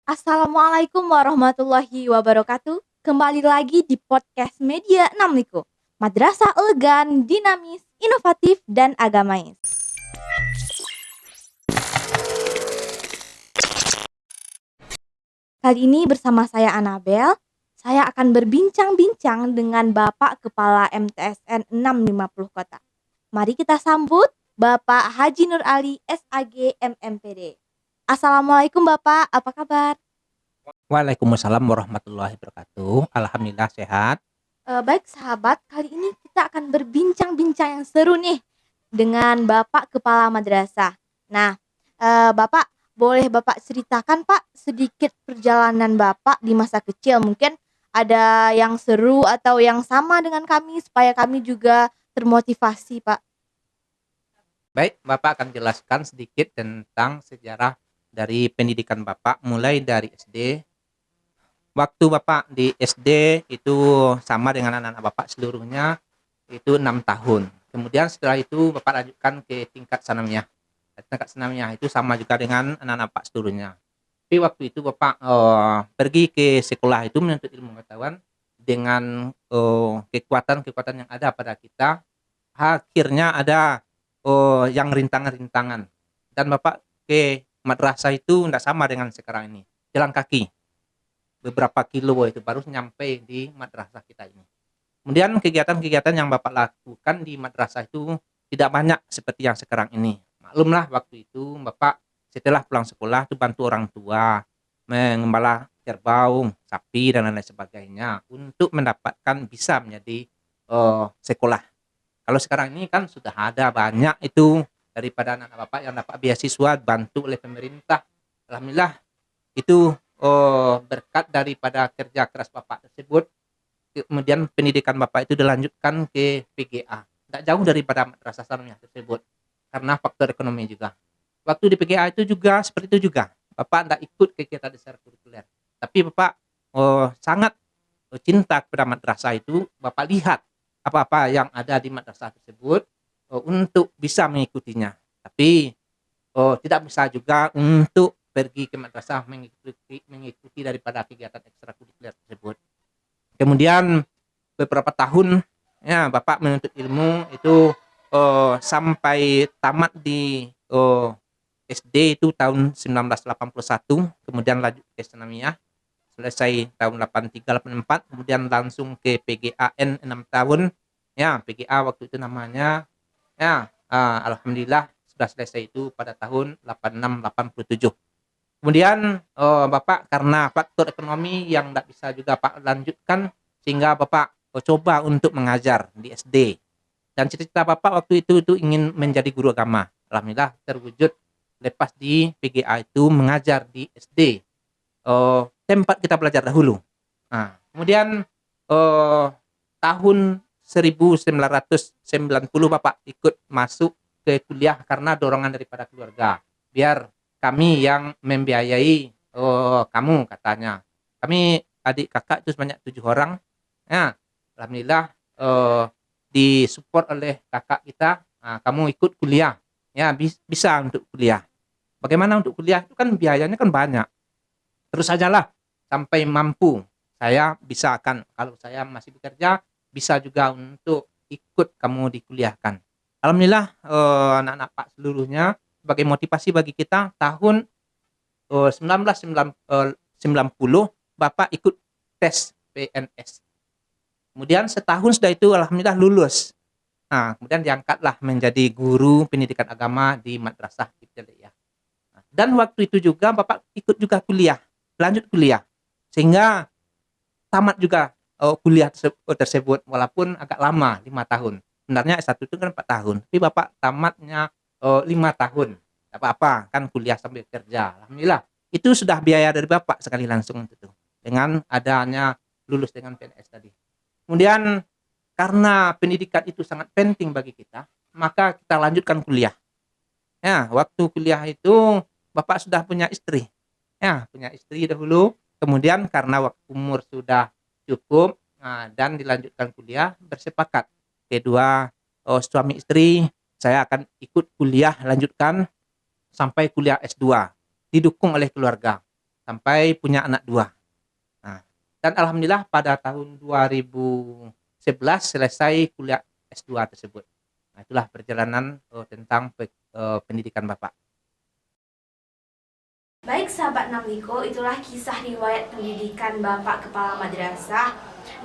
Assalamualaikum warahmatullahi wabarakatuh. Kembali lagi di podcast Media 6 Liku. Madrasah elegan, dinamis, inovatif, dan agamais. Kali ini bersama saya Anabel, saya akan berbincang-bincang dengan Bapak Kepala MTSN 650 Kota. Mari kita sambut Bapak Haji Nur Ali SAG MMPD. Assalamualaikum Bapak, apa kabar? Waalaikumsalam warahmatullahi wabarakatuh. Alhamdulillah sehat. Baik sahabat, kali ini kita akan berbincang-bincang yang seru nih dengan Bapak Kepala Madrasah. Nah, Bapak, boleh Bapak ceritakan Pak sedikit perjalanan Bapak di masa kecil? Mungkin ada yang seru atau yang sama dengan kami supaya kami juga termotivasi Pak. Baik, Bapak akan jelaskan sedikit tentang sejarah dari pendidikan Bapak mulai dari SD. Waktu Bapak di SD itu sama dengan anak-anak Bapak seluruhnya itu 6 tahun. Kemudian setelah itu Bapak lanjutkan ke tingkat sanawiyah. Tingkat sanawiyah itu sama juga dengan anak-anak Bapak seluruhnya. Tapi waktu itu Bapak pergi ke sekolah itu menuntut ilmu pengetahuan dengan kekuatan-kekuatan yang ada pada kita. Akhirnya ada yang rintangan-rintangan. Dan Bapak ke madrasah itu tidak sama dengan sekarang ini. Jalan kaki beberapa kilo itu baru nyampe di madrasah kita ini. Kemudian kegiatan-kegiatan yang Bapak lakukan di madrasah itu tidak banyak seperti yang sekarang ini. Maklumlah waktu itu Bapak setelah pulang sekolah itu bantu orang tua mengembala kerbau, sapi dan lain-lain sebagainya untuk mendapatkan bisa menjadi sekolah. Kalau sekarang ini kan sudah ada banyak itu daripada anak-anak Bapak yang dapat beasiswa bantu oleh pemerintah. Alhamdulillah itu berkat daripada kerja keras Bapak tersebut. Kemudian pendidikan Bapak itu dilanjutkan ke PGA. Tidak jauh daripada madrasah sanawiyah tersebut karena faktor ekonomi juga. Waktu di PGA itu juga seperti itu juga. Bapak tidak ikut kegiatan ekstrakurikuler. Tapi Bapak sangat cinta kepada madrasah itu. Bapak lihat apa-apa yang ada di madrasah tersebut untuk bisa mengikutinya. Tapi tidak bisa juga untuk pergi ke madrasah mengikuti daripada kegiatan ekstrakurikuler tersebut. Kemudian beberapa tahun ya Bapak menuntut ilmu itu sampai tamat di SD itu tahun 1981, kemudian lanjut ke sanawiyah selesai tahun 83 84, kemudian langsung ke PGAN 6 tahun. Ya, PGA waktu itu namanya. Ya, alhamdulillah sudah selesai itu pada tahun 86 87. Kemudian Bapak karena faktor ekonomi yang tidak bisa juga Pak lanjutkan sehingga Bapak coba untuk mengajar di SD. Dan cita-cita Bapak waktu itu ingin menjadi guru agama. Alhamdulillah terwujud lepas di PGA itu mengajar di SD. Tempat kita belajar dahulu. Nah, kemudian tahun 1990 Bapak ikut masuk ke kuliah karena dorongan daripada keluarga. Biar kami yang membiayai kamu katanya. Kami adik kakak itu sebanyak 7 orang. Ya, alhamdulillah disupport oleh kakak kita. Nah, kamu ikut kuliah. Ya, bisa untuk kuliah. Bagaimana untuk kuliah? Itu kan biayanya kan banyak. Terus sajalah sampai mampu. Saya bisa akan kalau saya masih bekerja bisa juga untuk ikut kamu dikuliahkan. Alhamdulillah anak-anak Pak seluruhnya sebagai motivasi bagi kita tahun 1990 Bapak ikut tes PNS. Kemudian setahun sudah itu alhamdulillah lulus. Nah, kemudian diangkatlah menjadi guru pendidikan agama di Madrasah Ibtidaiyah. Dan waktu itu juga Bapak ikut juga kuliah, lanjut kuliah. Sehingga tamat juga kuliah tersebut walaupun agak lama 5 tahun. Sebenarnya S1 itu kan 4 tahun, tapi Bapak tamatnya 5 tahun. Tidak apa-apa, kan kuliah sambil kerja. Alhamdulillah. Itu sudah biaya dari Bapak sekali langsung itu. Dengan adanya lulus dengan PNS tadi. Kemudian karena pendidikan itu sangat penting bagi kita, maka kita lanjutkan kuliah. Ya, waktu kuliah itu Bapak sudah punya istri. Ya, punya istri dahulu. Kemudian karena waktu umur sudah cukup dan dilanjutkan kuliah, bersepakat kedua suami istri saya akan ikut kuliah lanjutkan sampai kuliah S2 didukung oleh keluarga. sampai punya anak 2. Nah, dan alhamdulillah pada tahun 2011 selesai kuliah S2 tersebut. Nah, itulah perjalanan tentang pendidikan Bapak. Baik sahabat Namliko, itulah kisah riwayat pendidikan Bapak Kepala Madrasah.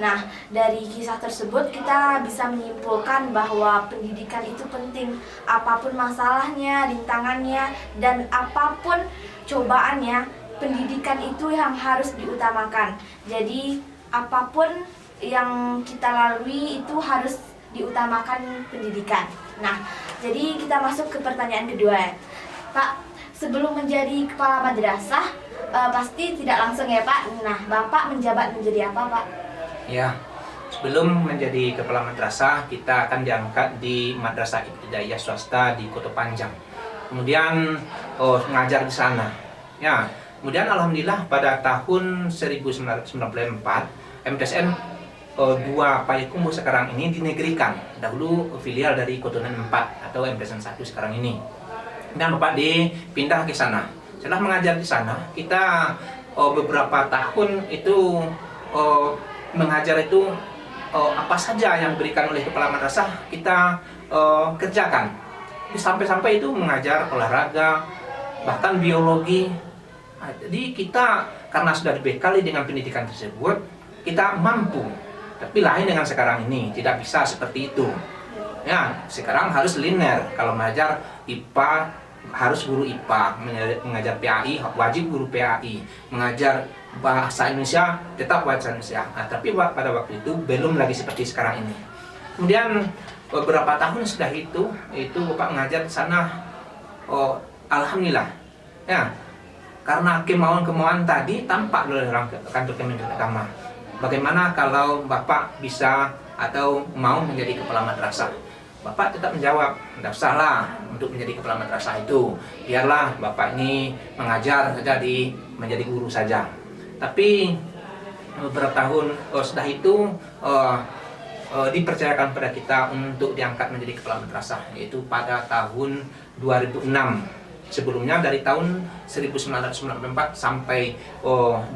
Nah, dari kisah tersebut kita bisa menyimpulkan bahwa pendidikan itu penting. Apapun masalahnya, rintangannya, dan apapun cobaannya, pendidikan itu yang harus diutamakan. Jadi, apapun yang kita lalui itu harus diutamakan pendidikan. Nah, jadi kita masuk ke pertanyaan kedua. Pak, sebelum menjadi kepala madrasah, pasti tidak langsung ya Pak. Nah, Bapak menjabat menjadi apa Pak? Ya, sebelum menjadi kepala madrasah, kita akan diangkat di Madrasah Ibtidaiyah swasta di Kota Panjang. Kemudian mengajar di sana. Ya, kemudian alhamdulillah pada tahun 1994 MTSN 2 Payakumbuh sekarang ini dinegerikan. Dahulu filial dari Kotonan 4 atau MTSN 1 sekarang ini. Dan Bapak dipindah ke sana. Setelah mengajar di sana, kita beberapa tahun itu mengajar itu apa saja yang diberikan oleh kepala madrasah kita kerjakan. Sampai-sampai itu mengajar olahraga, bahkan biologi. Nah, jadi kita karena sudah dibekali dengan pendidikan tersebut, kita mampu. Tapi lain dengan sekarang ini, tidak bisa seperti itu. Ya, sekarang harus linear. Kalau mengajar IPA harus guru IPA, mengajar PAI wajib guru PAI, mengajar bahasa Indonesia tetap bahasa Indonesia. Nah, tapi pada waktu itu belum lagi seperti sekarang ini. Kemudian beberapa tahun sudah itu Bapak mengajar di sana. Alhamdulillah. Ya, karena kemauan tadi tampak oleh orang kantor Kementerian Agama. Bagaimana kalau Bapak bisa atau mau menjadi kepala madrasah? Bapak tetap menjawab, tidak usahlah untuk menjadi kepala madrasah itu. Biarlah Bapak ini mengajar saja menjadi guru saja. Tapi beberapa tahun setelah itu dipercayakan pada kita untuk diangkat menjadi kepala madrasah, yaitu pada tahun 2006. Sebelumnya dari tahun 1994 sampai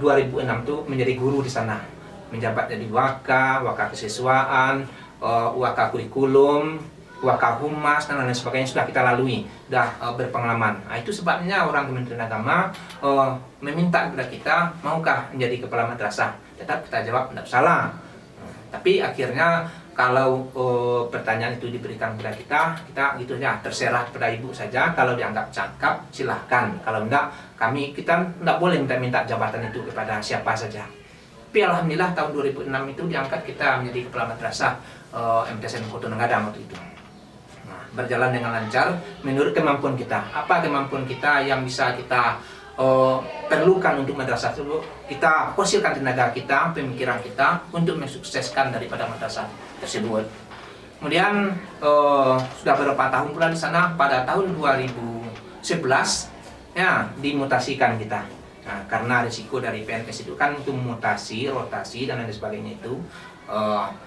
2006 itu menjadi guru di sana. Menjabat jadi waka kesiswaan, waka kurikulum, waka humas dan lain sebagainya sudah kita lalui, sudah berpengalaman. Nah, itu sebabnya orang Kementerian Agama meminta kepada kita, maukah menjadi kepala madrasah? Tetap kita jawab tidak salah. Tapi akhirnya kalau pertanyaan itu diberikan kepada kita gitu ya, terserah kepada ibu saja. Kalau dianggap cakap silahkan, kalau enggak kita tidak boleh minta jabatan itu kepada siapa saja. Tapi alhamdulillah tahun 2006 itu diangkat kita menjadi kepala madrasah MTSN Kota Nengadang waktu itu. Nah, berjalan dengan lancar menurut kemampuan kita. Apa kemampuan kita yang bisa kita perlukan untuk madrasah tersebut? Kita fosilkan tenaga kita, pemikiran kita untuk mensukseskan daripada madrasah tersebut. Kemudian sudah beberapa tahun pula di sana. Pada tahun 2011 ya dimutasikan kita. Nah, karena risiko dari PNS itu kan itu mutasi, rotasi dan lain sebagainya itu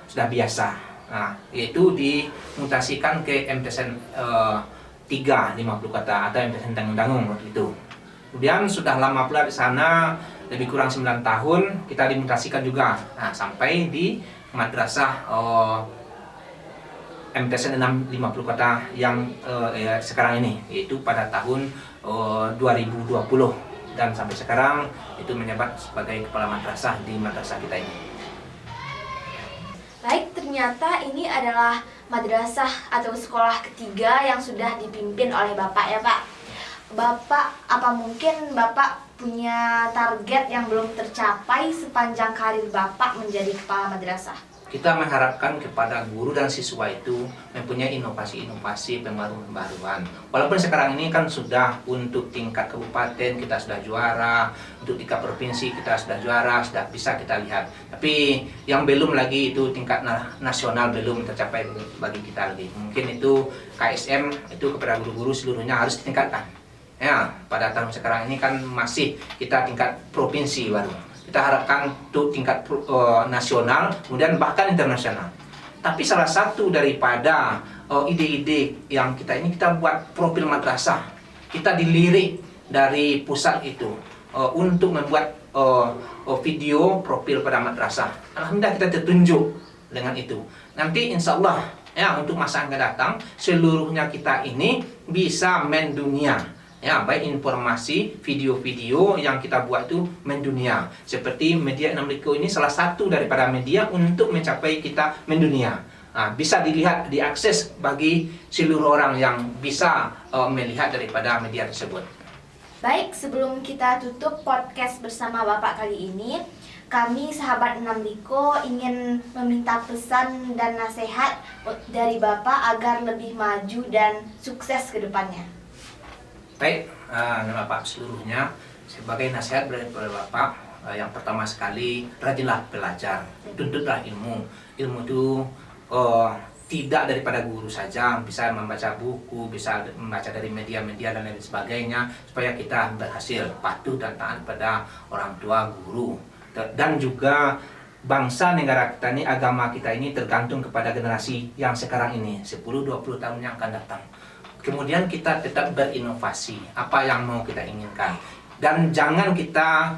sudah biasa. Nah, yaitu dimutasikan ke MTSN 3 50 kata atau MTSN Tanggung waktu itu. Kemudian sudah lama pula di sana, lebih kurang 9 tahun kita dimutasikan juga. Nah, sampai di madrasah MTSN 6 50 kota yang sekarang ini, yaitu pada tahun 2020. Dan sampai sekarang itu menjabat sebagai kepala madrasah di madrasah kita ini. Baik, ternyata ini adalah madrasah atau sekolah ketiga yang sudah dipimpin oleh Bapak ya Pak. Bapak, apa mungkin Bapak punya target yang belum tercapai sepanjang karir Bapak menjadi kepala madrasah? Kita mengharapkan kepada guru dan siswa itu mempunyai inovasi-inovasi pembaruan. Walaupun sekarang ini kan sudah untuk tingkat kabupaten kita sudah juara, untuk tingkat provinsi kita sudah juara, sudah bisa kita lihat. Tapi yang belum lagi itu tingkat nasional belum tercapai bagi kita lagi. Mungkin itu KSM itu kepada guru-guru seluruhnya harus ditingkatkan. Ya, pada tahun sekarang ini kan masih kita tingkat provinsi baru. Kita harapkan untuk tingkat nasional, kemudian bahkan internasional. Tapi salah satu daripada ide-ide yang kita buat profil madrasah, kita dilirik dari pusat itu. untuk membuat video profil pada madrasah. Alhamdulillah kita tertunjuk dengan itu. Nanti insya Allah ya untuk masa yang akan datang seluruhnya kita ini bisa mendunia. Ya, baik informasi, video-video yang kita buat itu mendunia. Seperti media Enamliko ini salah satu daripada media untuk mencapai kita mendunia. Bisa dilihat, diakses bagi seluruh orang yang bisa melihat daripada media tersebut. Baik, sebelum kita tutup podcast bersama Bapak kali ini, kami sahabat Enamliko ingin meminta pesan dan nasihat dari Bapak agar lebih maju dan sukses ke depannya. Baik, Bapak seluruhnya sebagai nasihat dari Bapak, yang pertama sekali rajinlah belajar, tuntutlah ilmu. Ilmu itu tidak daripada guru saja, bisa membaca buku, bisa membaca dari media-media dan lain sebagainya, supaya kita berhasil patuh dan taat pada orang tua, guru. Dan juga bangsa negara kita ini, agama kita ini tergantung kepada generasi yang sekarang ini, 10-20 tahun yang akan datang. Kemudian kita tetap berinovasi apa yang mau kita inginkan, dan jangan kita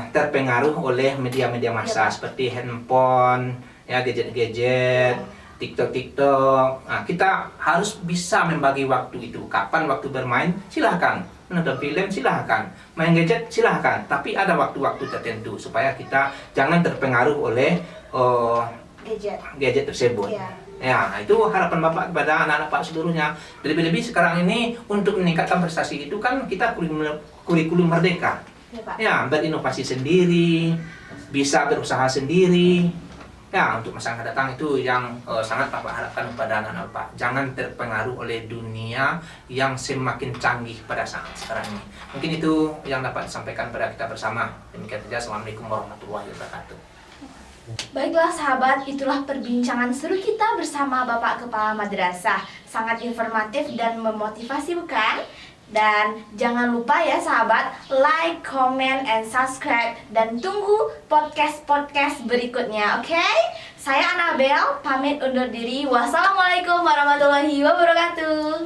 terpengaruh oleh media-media massa seperti handphone, ya, gadget-gadget, TikTok. Kita harus bisa membagi waktu itu. Kapan waktu bermain, silahkan. Menonton film, silahkan. Main gadget, silahkan. Tapi ada waktu-waktu tertentu supaya kita jangan terpengaruh oleh gadget tersebut. Ya, itu harapan Bapak kepada anak-anak Pak seluruhnya. Lebih-lebih sekarang ini untuk meningkatkan prestasi itu kan kita kurikulum merdeka. Ya, berinovasi sendiri, bisa berusaha sendiri. Ya, untuk masa yang akan datang itu yang sangat Bapak harapkan kepada anak-anak Bapak. Jangan terpengaruh oleh dunia yang semakin canggih pada saat sekarang ini. Mungkin itu yang dapat disampaikan pada kita bersama. Demikian saja. Assalamualaikum warahmatullahi wabarakatuh. Baiklah sahabat, itulah perbincangan seru kita bersama Bapak Kepala Madrasah. Sangat informatif dan memotivasi, bukan? Dan jangan lupa ya sahabat, like, comment, and subscribe. Dan tunggu podcast-podcast berikutnya, oke? Saya Anabel, pamit undur diri. Wassalamualaikum warahmatullahi wabarakatuh.